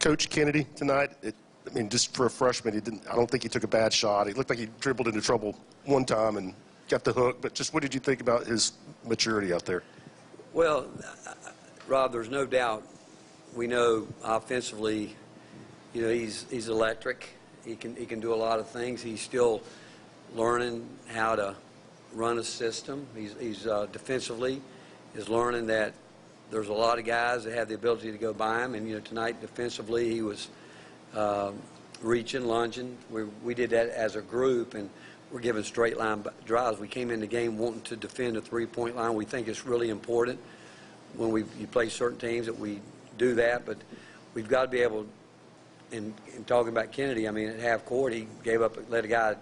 Coach Kennedy tonight? I mean, just for a freshman, I don't think he took a bad shot. He looked like he dribbled into trouble one time and got the hook. But just what did you think about his maturity out there? Well, Rob, there's no doubt. We know offensively, you know, he's electric. He can do a lot of things. He's still learning how to run a system. He's defensively is learning that there's a lot of guys that have the ability to go by him. And, you know, tonight defensively he was reaching, lunging. We did that as a group, and we're giving straight line drives. We came in the game wanting to defend the three-point line. We think it's really important when you play certain teams that we do that, but we've got to be able, in talking about Kennedy, I mean, at half court, he gave up, let a guy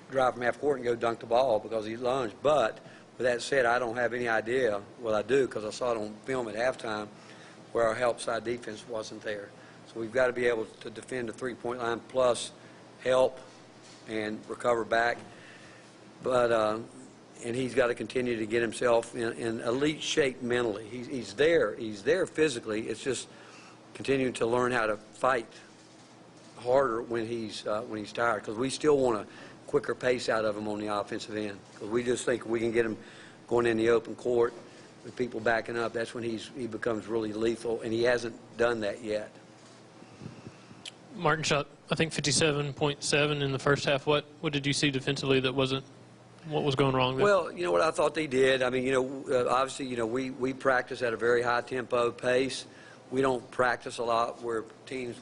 drive from half court and go dunk the ball because he lunged. But with that said, I don't have any idea, well, I do because I saw it on film at halftime, where our help side defense wasn't there. So we've got to be able to defend the three-point line plus help and recover back. But and he's got to continue to get himself in elite shape mentally. He's there physically. It's just continuing to learn how to fight harder when he's tired, because we still want a quicker pace out of him on the offensive end, because we just think we can get him going in the open court with people backing up. That's when he becomes really lethal, and he hasn't done that yet. Martin shot, I think, 57.7 in the first half. What did you see defensively that wasn't? What was going wrong there? Well, you know what I thought they did. I mean, you know, obviously, you know, we practice at a very high tempo pace. We don't practice a lot where teams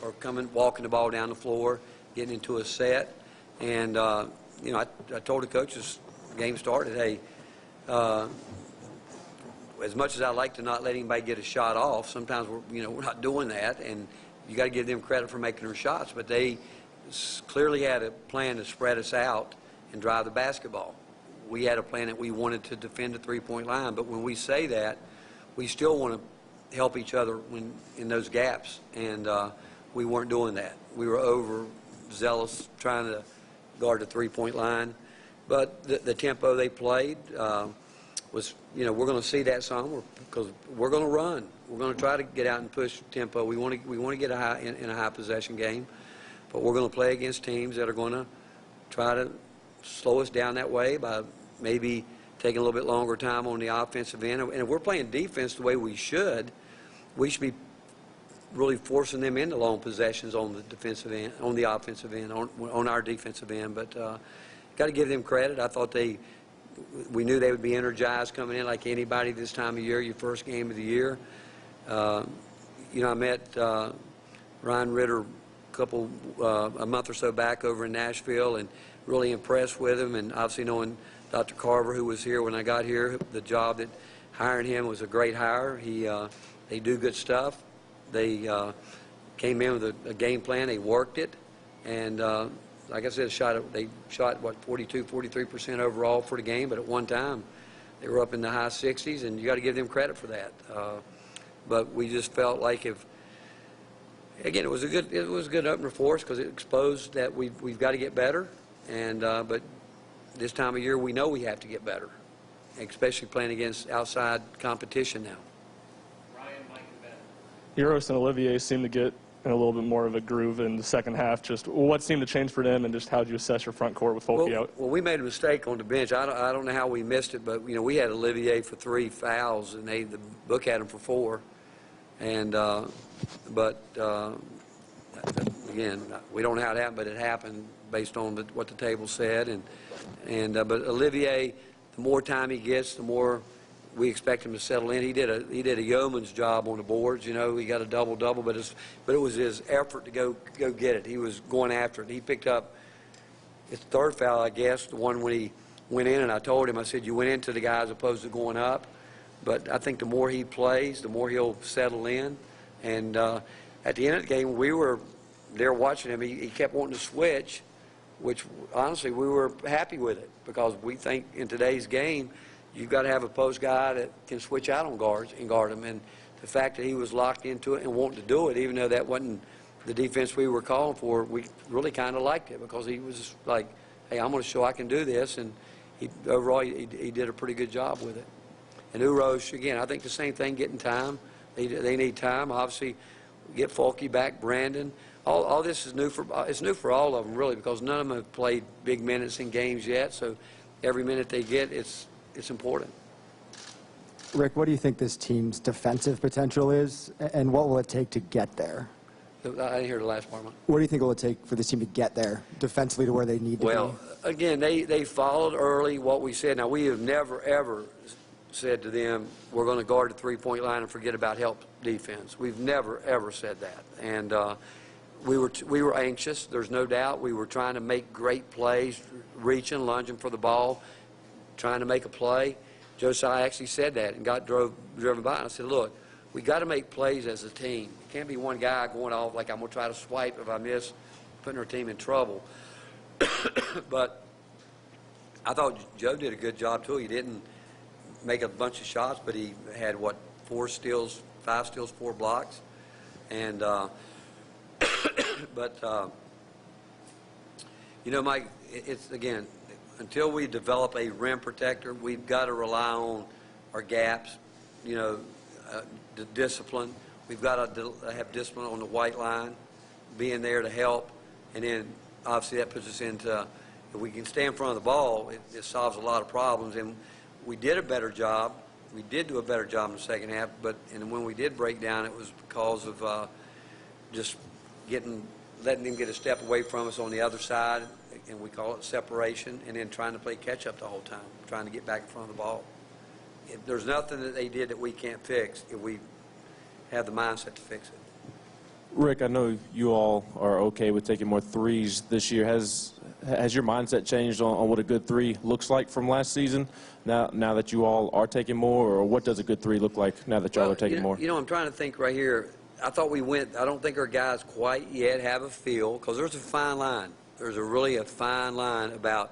are walking the ball down the floor, getting into a set. And you know, I told the coaches, the game started, hey, as much as I like to not let anybody get a shot off, sometimes we're not doing that, and you got to give them credit for making their shots. But they clearly had a plan to spread us out and drive the basketball. We had a plan that we wanted to defend the three-point line, but when we say that, we still want to help each other in those gaps, and we weren't doing that. We were overzealous trying to guard the three-point line, but the tempo they played was, you know, we're going to see that some because we're going to run. We're going to try to get out and push tempo. We want to get in a high possession game, but we're going to play against teams that are going to try to slow us down that way by maybe taking a little bit longer time on the offensive end. And if we're playing defense the way we should be really forcing them into long possessions on the defensive end, on the offensive end, on our defensive end. But got to give them credit. I thought we knew they would be energized coming in like anybody this time of year, your first game of the year. You know, I met Ryan Ritter a month or so back over in Nashville, and really impressed with him. And obviously knowing Dr. Carver, who was here when I got here, the job that hiring him was a great hire. They do good stuff. They came in with a game plan. They worked it, and like I said, they shot what, 43% overall for the game. But at one time, they were up in the high 60s, and you got to give them credit for that. But we just felt like again, it was a good opener for us because it exposed that we've got to get better. And but this time of year, we know we have to get better, especially playing against outside competition now. Ryan, Mike, and Ben. Euros and Olivier seemed to get in a little bit more of a groove in the second half. Just what seemed to change for them, and just how did you assess your front court with Folke out? Well, we made a mistake on the bench. I don't know how we missed it, but you know, we had Olivier for 3 fouls, and the book had him for 4. And again, we don't know how it happened, but it happened based on what the table said. But Olivier, the more time he gets, the more we expect him to settle in. He did a yeoman's job on the boards. You know, he got a double-double, but it was his effort to go get it. He was going after it. He picked up his 3rd foul, I guess, the one when he went in, and I told him, I said, you went into the guy as opposed to going up. But I think the more he plays, the more he'll settle in. And at the end of the game, we were there watching him. He kept wanting to switch, which honestly we were happy with it, because we think in today's game you've got to have a post guy that can switch out on guards and guard them. And the fact that he was locked into it and wanting to do it, even though that wasn't the defense we were calling for, we really kind of liked it, because he was like, hey, I'm going to show I can do this. And overall he did a pretty good job with it. And Urosh, again, I think the same thing, getting time. They need time. Obviously, get Fulke back, Brandon. All this is new for all of them, really, because none of them have played big minutes in games yet. So every minute they get, it's important. Rick, what do you think this team's defensive potential is, and what will it take to get there? I didn't hear the last part. What do you think it will take for this team to get there defensively to where they need to Well, again, they followed early what we said. Now, we have never, ever said to them, we're going to guard the three-point line and forget about help defense. We've never, ever said that. And we were anxious, there's no doubt. We were trying to make great plays, reaching, lunging for the ball, trying to make a play. Josiah actually said that and got driven by. And I said, look, we got to make plays as a team. It can't be one guy going off like I'm going to try to swipe if I miss, putting our team in trouble. But I thought Joe did a good job, too. He didn't make a bunch of shots, but he had, what, 4 steals, 5 steals, 4 blocks. And, you know, Mike, it's, again, until we develop a rim protector, we've got to rely on our gaps, you know, the discipline. We've got to have discipline on the white line, being there to help. And then, obviously, that puts us into, if we can stay in front of the ball, it solves a lot of problems. And we did a better job. We did do a better job in the second half. And when we did break down, it was because of just letting them get a step away from us on the other side, and we call it separation, and then trying to play catch-up the whole time, trying to get back in front of the ball. There's nothing that they did that we can't fix if we have the mindset to fix it. Rick, I know you all are okay with taking more threes this year. Has your mindset changed on what a good three looks like from last season, now that you all are taking more, or what does a good three look like now that y'all are taking more? You know, I'm trying to think right here. I thought I don't think our guys quite yet have a feel, because there's a fine line. There's really a fine line about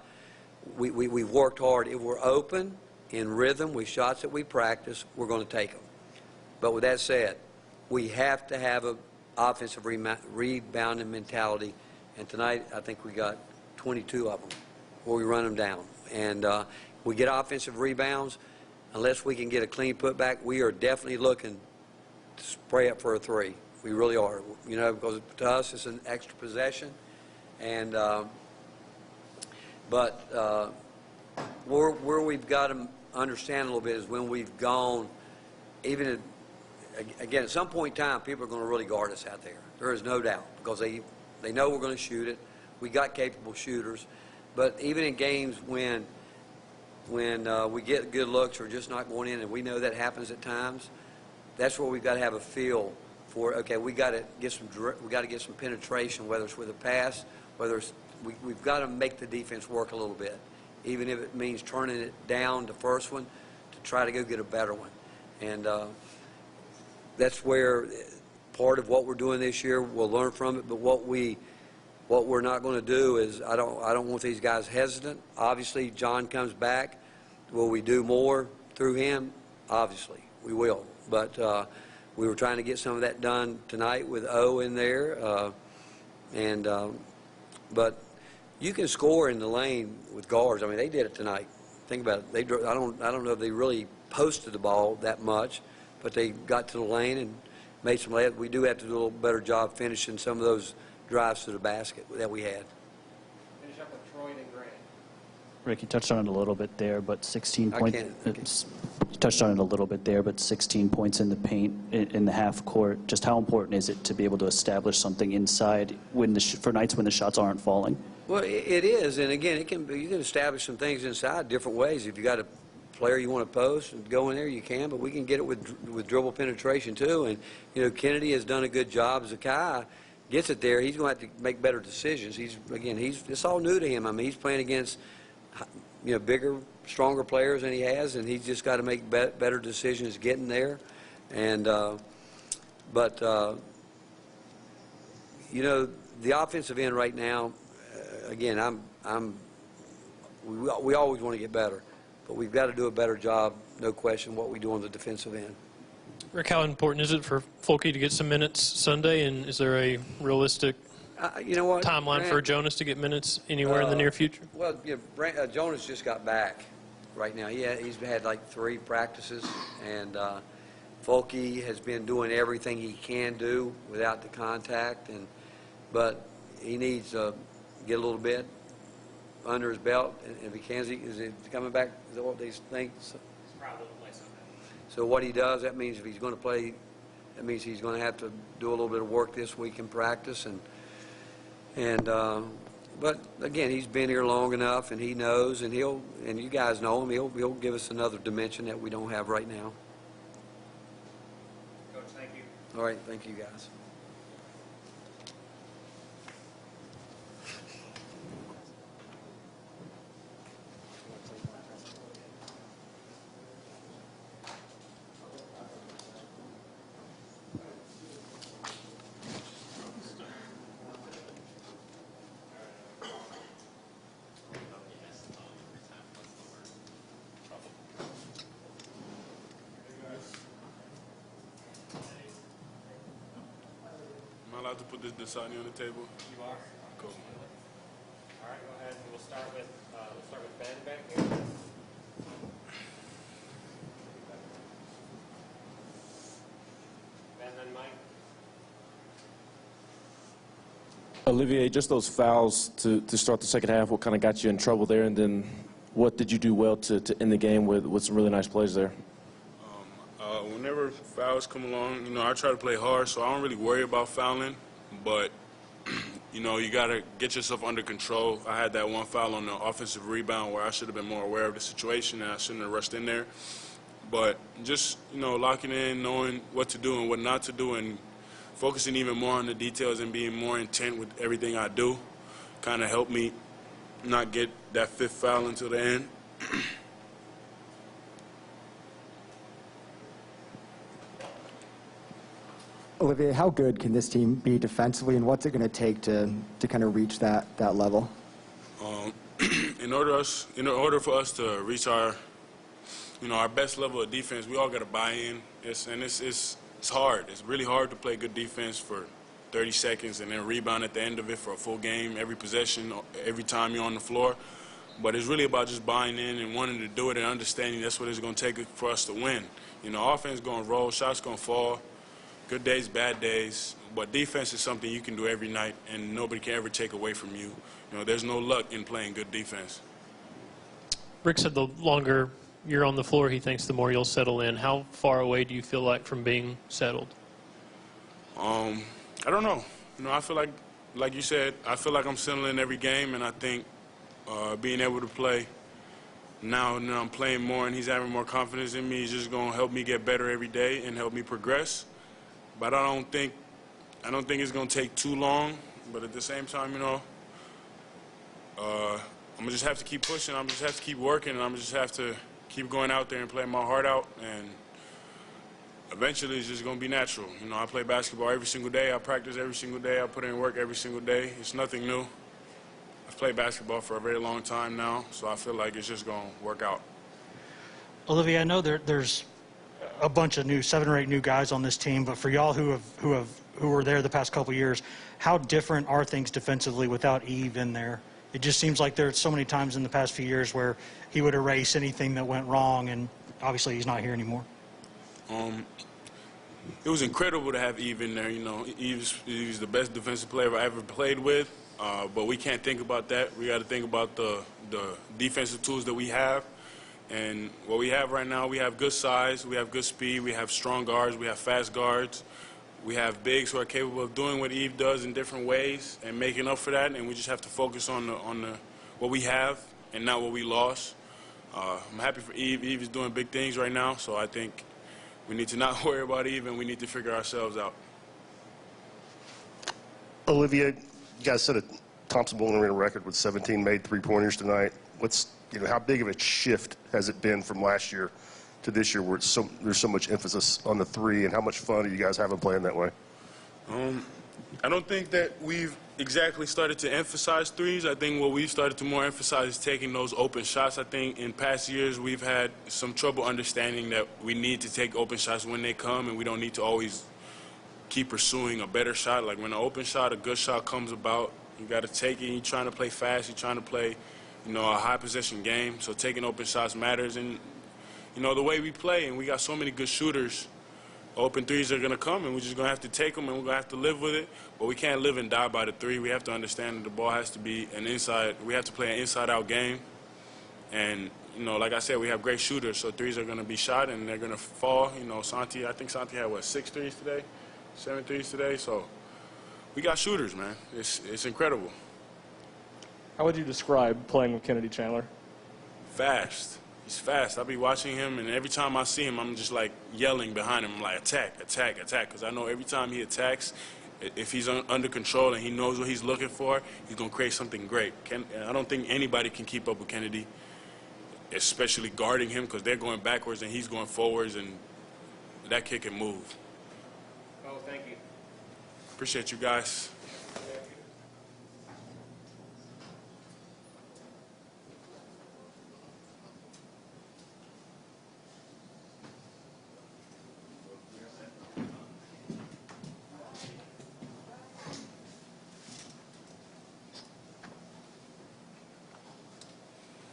we've worked hard. If we're open, in rhythm, with shots that we practice, we're going to take them. But with that said, we have to have an offensive rebounding mentality. And tonight, I think we got 22 of them where we run them down. And we get offensive rebounds. Unless we can get a clean putback, we are definitely looking to spray up for a three. We really are. You know, because to us, it's an extra possession. And where we've got to understand a little bit is when we've gone, even again, at some point in time, people are going to really guard us out there. There is no doubt, because they know we're going to shoot it. We got capable shooters. But even in games when we get good looks or just not going in, and we know that happens at times, that's where we've got to have a feel for, okay, we got to get some penetration, whether it's with a pass, whether it's we've got to make the defense work a little bit, even if it means turning it down the first one to try to go get a better one. And that's where part of what we're doing this year, we'll learn from it. But what we're not going to do is, I don't want these guys hesitant. Obviously, John comes back. Will we do more through him? Obviously, we will. But we were trying to get some of that done tonight with O in there. But you can score in the lane with guards. I mean, they did it tonight. Think about it. I don't know if they really posted the ball that much, but they got to the lane and made some layups. We do have to do a little better job finishing some of those drives to the basket that we had. Finish up with Troy and Grant. Rick, you touched on it a little bit there, but 16 points. Okay. You touched on it a little bit there, but 16 points in the paint in the half court. Just how important is it to be able to establish something inside for nights when the shots aren't falling? Well, it is, and again, you can establish some things inside different ways. If you got a player you want to post and go in there, you can, but we can get it with dribble penetration too. And you know, Kennedy has done a good job. Zakai gets it there. He's going to have to make better decisions. It's all new to him. I mean, he's playing against bigger, stronger players than he has, and he's just got to make better decisions getting there. And the offensive end right now. Again, we always want to get better, but we've got to do a better job, no question, what we do on the defensive end. Rick, how important is it for Fulke to get some minutes Sunday, and is there a realistic timeline for Jonas to get minutes anywhere in the near future? Well, Jonas just got back right now. He's had like 3 practices, and Folke has been doing everything he can do without the contact, but he needs to get a little bit under his belt. And if he can, is it coming back? Is that what they think? Probably play Sunday. So what he does, that means if he's going to play, that means he's going to have to do a little bit of work this week in practice. But again, he's been here long enough, and he knows, and you guys know him. He'll give us another dimension that we don't have right now. Coach, thank you. All right, thank you guys. Am I allowed to put this Dasani on the table? You are? Cool. All right, go ahead. We'll start with Ben back here. Ben, then Mike. Olivier, just those fouls to start the second half, what kind of got you in trouble there? And then what did you do well to end the game with some really nice plays there? Whenever fouls come along, I try to play hard, so I don't really worry about fouling. But, you got to get yourself under control. I had that one foul on the offensive rebound where I should have been more aware of the situation and I shouldn't have rushed in there. But just, locking in, knowing what to do and what not to do, and focusing even more on the details and being more intent with everything I do kind of helped me not get that fifth foul until the end. Olivier, how good can this team be defensively, and what's it going to take to kind of reach that level? In order for us to reach our best level of defense, we all got to buy in. It's hard. It's really hard to play good defense for 30 seconds and then rebound at the end of it for a full game, every possession, every time you're on the floor. But it's really about just buying in and wanting to do it and understanding that's what it's going to take for us to win. Offense is going to roll, shots going to fall. Good days, bad days, but defense is something you can do every night, and nobody can ever take away from you. There's no luck in playing good defense. Rick said the longer you're on the floor, he thinks the more you'll settle in. How far away do you feel like from being settled? I don't know. I feel like you said, I feel like I'm settling every game, and I think being able to play now I'm playing more and he's having more confidence in me is just going to help me get better every day and help me progress. But I don't think it's going to take too long. But at the same time, I'm gonna just have to keep pushing. I'm just have to keep working, and I'm just have to keep going out there and playing my heart out. And eventually, it's just gonna be natural. I play basketball every single day. I practice every single day. I put in work every single day. It's nothing new. I've played basketball for a very long time now, so I feel like it's just gonna work out. Olivier, I know there's a bunch of 7 or 8 new guys on this team, but for y'all who were there the past couple of years, how different are things defensively without Eve in there? It just seems like there's so many times in the past few years where he would erase anything that went wrong, and obviously he's not here anymore. It was incredible to have Eve in there. Eve's the best defensive player I ever played with, but we can't think about that. We got to think about the defensive tools that we have. And what we have right now, we have good size, we have good speed, we have strong guards, we have fast guards. We have bigs who are capable of doing what Eve does in different ways and making up for that, and we just have to focus on what we have and not what we lost. I'm happy for Eve. Eve is doing big things right now, so I think we need to not worry about Eve, and we need to figure ourselves out. Olivier, you guys set a Thompson Bowling Arena record with 17 made three-pointers tonight. How big of a shift has it been from last year to this year, where there's so much emphasis on the three, and how much fun are you guys having playing that way? I don't think that we've exactly started to emphasize threes. I think what we've started to more emphasize is taking those open shots. I think in past years we've had some trouble understanding that we need to take open shots when they come, and we don't need to always keep pursuing a better shot. Like when an open shot, a good shot comes about, you got to take it. You're trying to play fast. You're trying to play, a high possession game. So taking open shots matters. And the way we play, and we got so many good shooters, open threes are going to come, and we're just going to have to take them, and we're going to have to live with it. But we can't live and die by the three. We have to understand that the ball has to be an inside. We have to play an inside-out game. And, you know, like I said, we have great shooters, so threes are going to be shot, and they're going to fall. You know, I think Santi had, 6 threes today? 7 threes today? So we got shooters, man. It's incredible. How would you describe playing with Kennedy Chandler? Fast. He's fast. I'll be watching him, and every time I see him, I'm just like yelling behind him, like attack, attack, attack, because I know every time he attacks, if he's under control and he knows what he's looking for, he's going to create something great. I don't think anybody can keep up with Kennedy, especially guarding him, because they're going backwards and he's going forwards, and that kid can move. Oh, thank you. Appreciate you guys.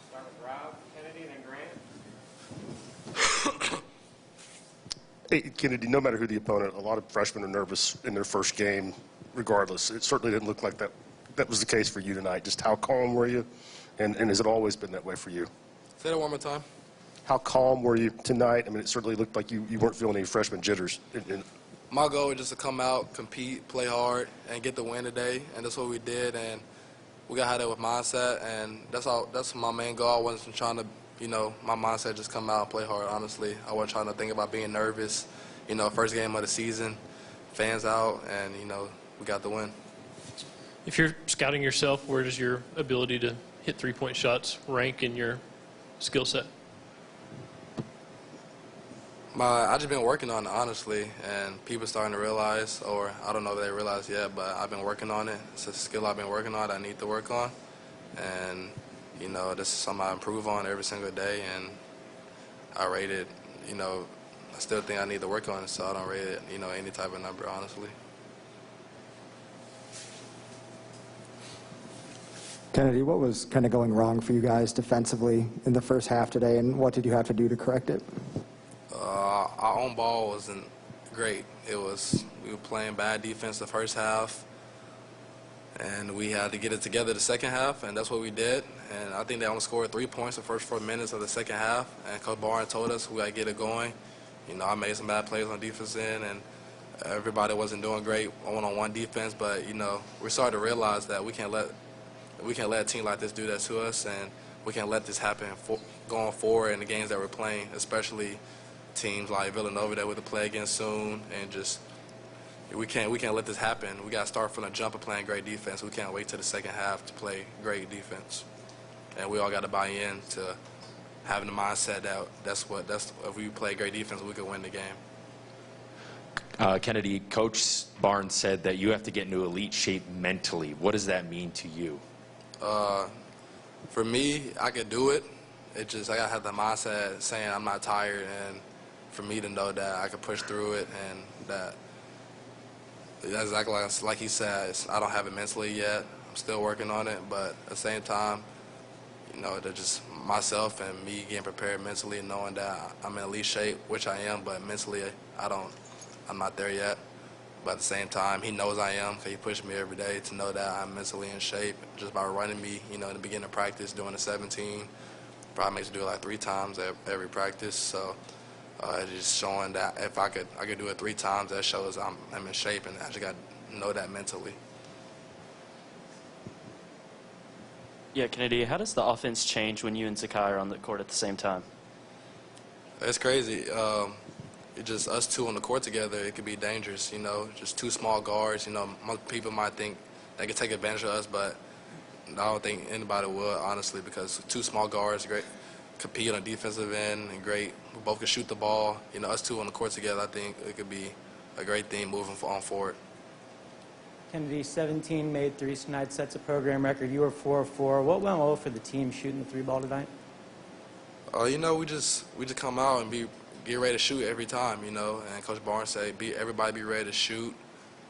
Start with Rob, Kennedy, and then Grant. Hey, Kennedy, no matter who the opponent, a lot of freshmen are nervous in their first game regardless. It certainly didn't look like that was the case for you tonight. Just how calm were you, and has it always been that way for you? Say that one more time. How calm were you tonight? I mean, it certainly looked like you weren't feeling any freshman jitters. My goal was just to come out, compete, play hard, and get the win today, and that's what we did. And we got to have that with mindset, and that's my main goal. I wasn't trying to, my mindset just come out and play hard, honestly. I wasn't trying to think about being nervous. First game of the season, fans out, and, we got the win. If you're scouting yourself, where does your ability to hit three-point shots rank in your skill set? I just been working on it, honestly, and people starting to realize, or I don't know if they realize yet, but I've been working on it. It's a skill I've been working on, I need to work on. And, this is something I improve on every single day, and I rate it, I still think I need to work on it, so I don't rate it, any type of number, honestly. Kennedy, what was kind of going wrong for you guys defensively in the first half today, and what did you have to do to correct it? Our own ball wasn't great. We were playing bad defense the first half, and we had to get it together the second half, and that's what we did. And I think they only scored 3 points the first 4 minutes of the second half, and Coach Barnes told us we got to get it going. I made some bad plays on defense end, and everybody wasn't doing great one-on-one defense, but, we started to realize that we can't let a team like this do that to us, and we can't let this happen going forward in the games that we're playing, especially teams like Villanova that we're to play against soon, and just we can't let this happen. We got to start from the jump and playing great defense. We can't wait till the second half to play great defense, and we all got to buy in to having the mindset that if we play great defense, we can win the game. Kennedy, Coach Barnes said that you have to get into elite shape mentally. What does that mean to you? For me, I could do it. It just I gotta have the mindset saying I'm not tired, and for me to know that I can push through it, and that's exactly like he said. I don't have it mentally yet. I'm still working on it, but at the same time, they're just myself and me getting prepared mentally, knowing that I'm in elite shape, which I am, but mentally I'm not there yet. But at the same time, he knows I am, because he pushed me every day to know that I'm mentally in shape just by running me, in the beginning of practice, doing the 17. Probably makes me do it like 3 times every practice. So it's just showing that if I could do it 3 times, that shows I'm in shape, and I just got to know that mentally. Yeah, Kennedy, how does the offense change when you and Zakai are on the court at the same time? It's crazy. It's just us two on the court together. It could be dangerous, just 2 small guards. Most people might think they could take advantage of us, but I don't think anybody would, honestly, because 2 small guards, great, compete on the defensive end, and great. We both can shoot the ball. Us two on the court together, I think it could be a great thing moving on forward. Kennedy, 17 made threes tonight, sets a program record. You were 4 of 4. What went well for the team shooting the 3-ball tonight? We just come out and get ready to shoot every time, and Coach Barnes said, everybody be ready to shoot,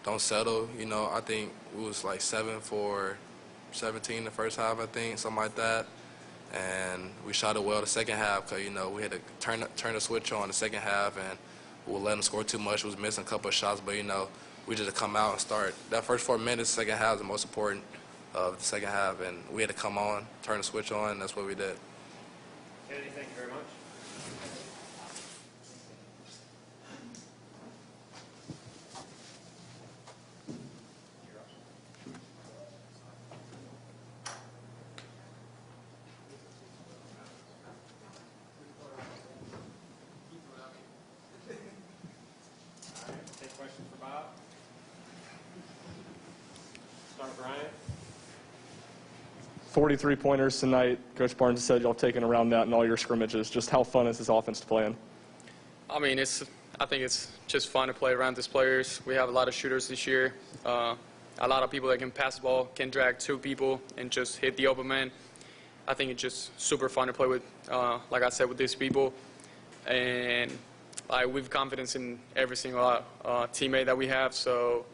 don't settle. I think we was like 7 for 17 the first half, I think, something like that. And we shot it well the second half, because, we had to turn the switch on the second half, and we let them score too much. We was missing a couple of shots, but, you know, we just come out and start. That first 4 minutes, second half, is the most important of the second half, and we had to come on, turn the switch on, and that's what we did. Kennedy, thank you very much. Take questions for Bob. Start with Brian. 43 pointers tonight. Coach Barnes said y'all taken around that in all your scrimmages. Just how fun is this offense to play in? I mean, I think it's just fun to play around these players. We have a lot of shooters this year. A lot of people that can pass the ball, can drag 2 people and just hit the open man. I think it's just super fun to play with, like I said, with these people. And we have confidence in every single teammate that we have, so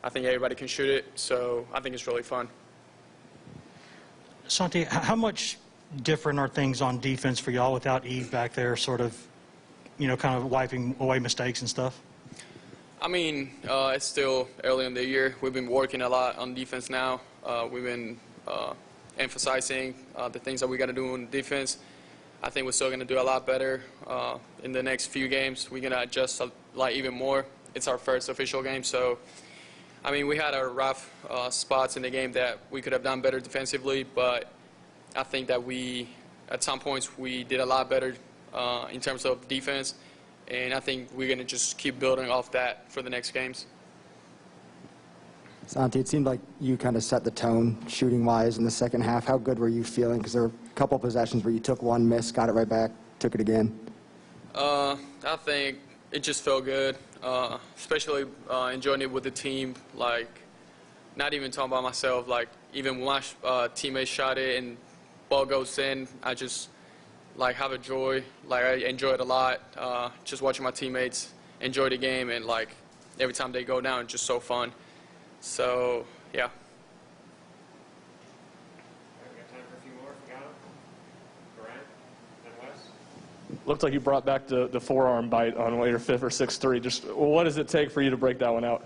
I think everybody can shoot it. So I think it's really fun. Santi, how much different are things on defense for y'all without Eve back there sort of, you know, kind of wiping away mistakes and stuff? I mean, it's still early in the year. We've been working a lot on defense now. We've been emphasizing the things that we got to do on defense. I think we're still going to do a lot better in the next few games. We're going to adjust even more. It's our first official game, so I mean, we had our rough spots in the game that we could have done better defensively, but I think that at some points, we did a lot better in terms of defense, and I think we're going to just keep building off that for the next games. Santi, it seemed like you kind of set the tone shooting-wise in the second half. How good were you feeling? Because there were a couple of possessions where you took one miss, got it right back, took it again. I think it just felt good, especially enjoying it with the team. Like, not even talking about myself. Like, even when my teammates shot it and ball goes in, I just have a joy. Like, I enjoy it a lot. Just watching my teammates enjoy the game, and every time they go down, it's just so fun. So, yeah. We've got time for a few more if we got them. Brian, then Wes. Looked like you brought back the forearm bite on your 5th or 6th three. Just what does it take for you to break that one out?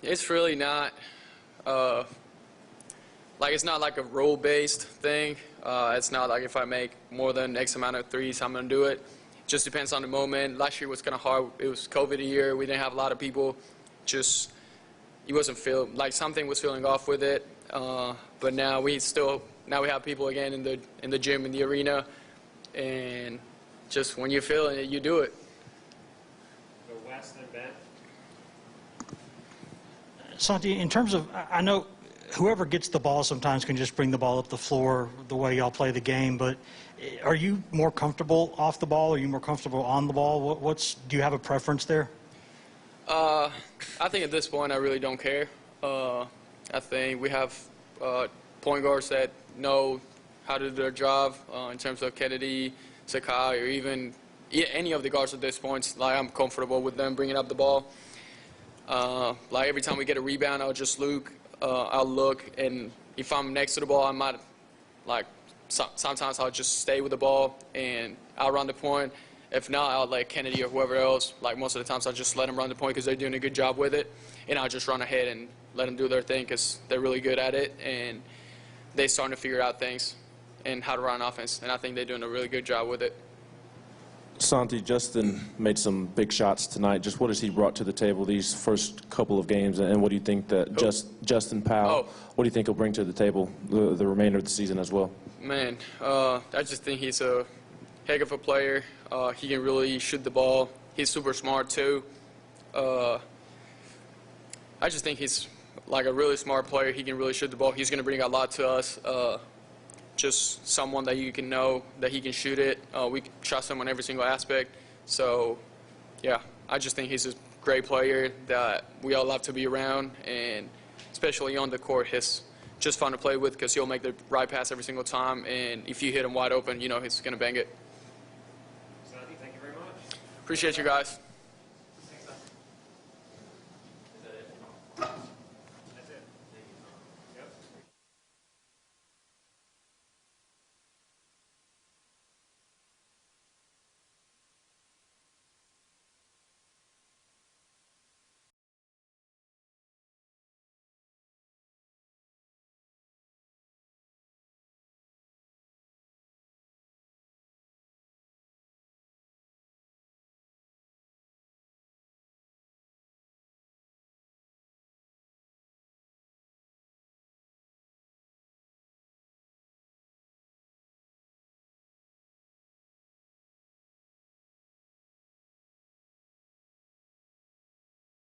It's really not it's not like a rule-based thing. It's not like if I make more than X amount of threes, I'm gonna do it. It just depends on the moment. Last year was kind of hard. It was COVID year. We didn't have a lot of people. It wasn't feeling like something was feeling off with it. But now we have people again in the gym, in the arena. And just when you're feeling it, you do it. Go Wes, then Ben. Santi, in terms of, I know whoever gets the ball sometimes can just bring the ball up the floor the way y'all play the game, but are you more comfortable off the ball? Are you more comfortable on the ball? Do you have a preference there? I think at this point I really don't care. I think we have point guards that know how to do their job in terms of Kennedy, Sakai, or even any of the guards at this point. I'm comfortable with them bringing up the ball. Every time we get a rebound, I'll just look, and if I'm next to the ball, I might, sometimes I'll just stay with the ball and I'll run the point. If not, I'll let Kennedy or whoever else, most of the times I'll just let them run the point because they're doing a good job with it, and I'll just run ahead and let them do their thing because they're really good at it, and they're starting to figure out things and how to run offense, and I think they're doing a really good job with it. Santi, Justin made some big shots tonight. Just what has he brought to the table these first couple of games, and what do you think that Justin Powell, what do you think he'll bring to the table the remainder of the season as well? Man, I just think he's a heck of a player. He can really shoot the ball. He's super smart too. I just think he's a really smart player. He can really shoot the ball. He's going to bring a lot to us. Just someone that you can know that he can shoot it. We trust him on every single aspect. So, yeah, I just think he's a great player that we all love to be around, and especially on the court, he's just fun to play with because he'll make the right pass every single time, and if you hit him wide open, you know he's going to bang it. Santi, thank you very much. Appreciate you guys.